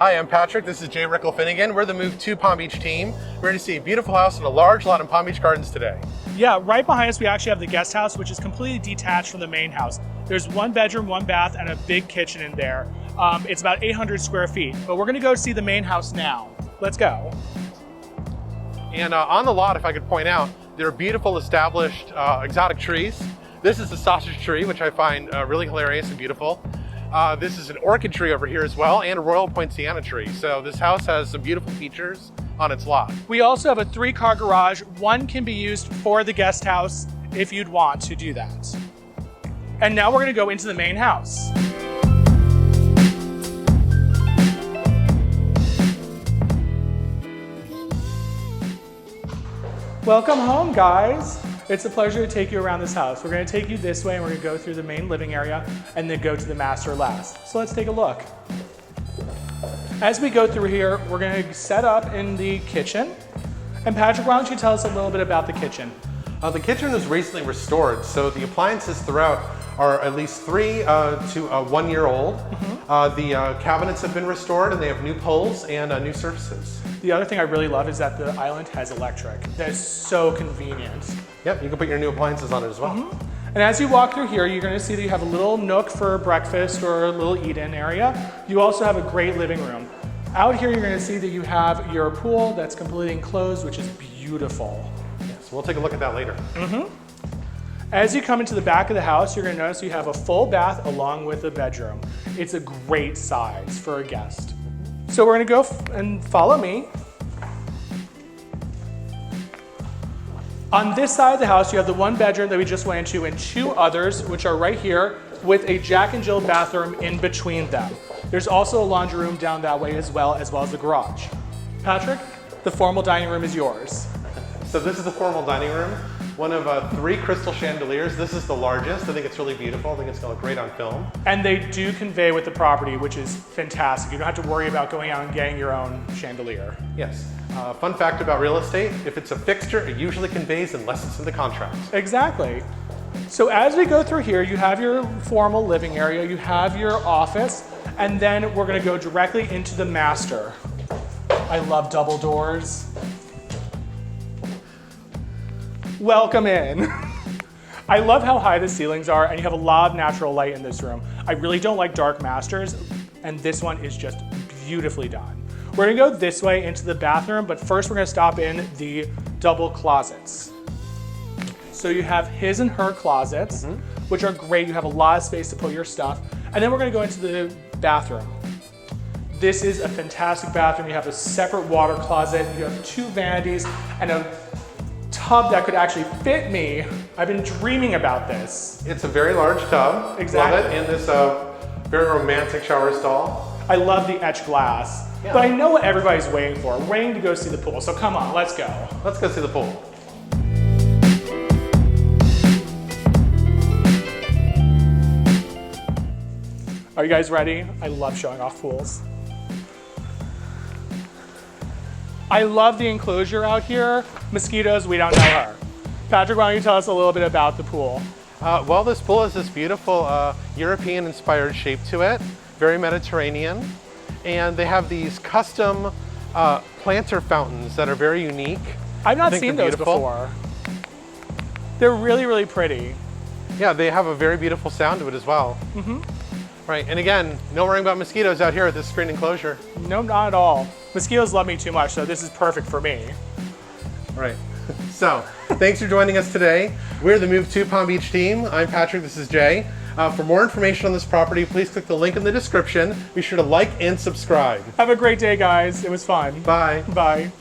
Hi, I'm Patrick. This is Jay Rickel-Finnegan. We're the Move to Palm Beach team. We're going to see a beautiful house on a large lot in Palm Beach Gardens today. Yeah, right behind us we actually have the guest house, which is completely detached from the main house. There's one bedroom, one bath, and a big kitchen in there. It's about 800 square feet, but we're going to go see the main house now. Let's go. And on the lot, if I could point out, there are beautiful established exotic trees. This is a sausage tree, which I find really hilarious and beautiful. This is an orchid tree over here as well, and a royal poinciana tree. So this house has some beautiful features on its lot. We also have a 3-car garage. One can be used for the guest house if you'd want to do that. And now we're going to go into the main house. Welcome home, guys. It's a pleasure to take you around this house. We're going to take you this way and we're going to go through the main living area and then go to the master last. So let's take a look. As we go through here, we're going to set up in the kitchen. And Patrick, why don't you tell us a little bit about the kitchen? The kitchen was recently restored, so the appliances throughout are at least 3 to 1 year old. The cabinets have been restored and they have new poles and new surfaces. The other thing I really love is that the island has electric. That is so convenient. Yep, you can put your new appliances on it as well. And as you walk through here, you're going to see that you have a little nook for breakfast or a little eat-in area. You also have a great living room. Out here, you're going to see that you have your pool that's completely enclosed, which is beautiful. Yes, we'll take a look at that later. As you come into the back of the house, you're going to notice you have a full bath along with a bedroom. It's a great size for a guest. So we're going to go and follow me. On this side of the house, you have the 1 bedroom that we just went into and 2 others, which are right here with a Jack and Jill bathroom in between them. There's also a laundry room down that way as well as the garage. Patrick, the formal dining room is yours. So this is the formal dining room. One of 3 crystal chandeliers. This is the largest. I think it's really beautiful. I think it's going to look great on film. And they do convey with the property, which is fantastic. You don't have to worry about going out and getting your own chandelier. Yes. Fun fact about real estate, if it's a fixture, it usually conveys unless it's in the contract. Exactly. So as we go through here, you have your formal living area, you have your office, and then we're going to go directly into the master. I love double doors. Welcome in. I love how high the ceilings are, and you have a lot of natural light in this room. I really don't like dark masters, and this one is just beautifully done. We're gonna go this way into the bathroom, but first we're gonna stop in the double closets. So you have his and her closets, which are great. You have a lot of space to put your stuff. And then we're gonna go into the bathroom. This is a fantastic bathroom. You have a separate water closet. You have 2 vanities and a tub that could actually fit me. I've been dreaming about this. It's a very large tub. Exactly. Love it. And this very romantic shower stall. I love the etched glass. Yeah. But I know what everybody's waiting for. We're waiting to go see the pool. So come on, let's go. Let's go see the pool. Are you guys ready? I love showing off pools. I love the enclosure out here. Mosquitoes, we don't know her. Patrick, why don't you tell us a little bit about the pool? Well, this pool has this beautiful European-inspired shape to it, very Mediterranean. And they have these custom planter fountains that are very unique. I've not seen those before. They're really, really pretty. Yeah, they have a very beautiful sound to it as well. Right, and again, no worrying about mosquitoes out here at this screened enclosure. No, not at all. Mosquitoes love me too much, so this is perfect for me. Right, so thanks for joining us today. We're the Move to Palm Beach team. I'm Patrick, this is Jay. For more information on this property, please click the link in the description. Be sure to like and subscribe. Have a great day, guys. It was fun. Bye. Bye.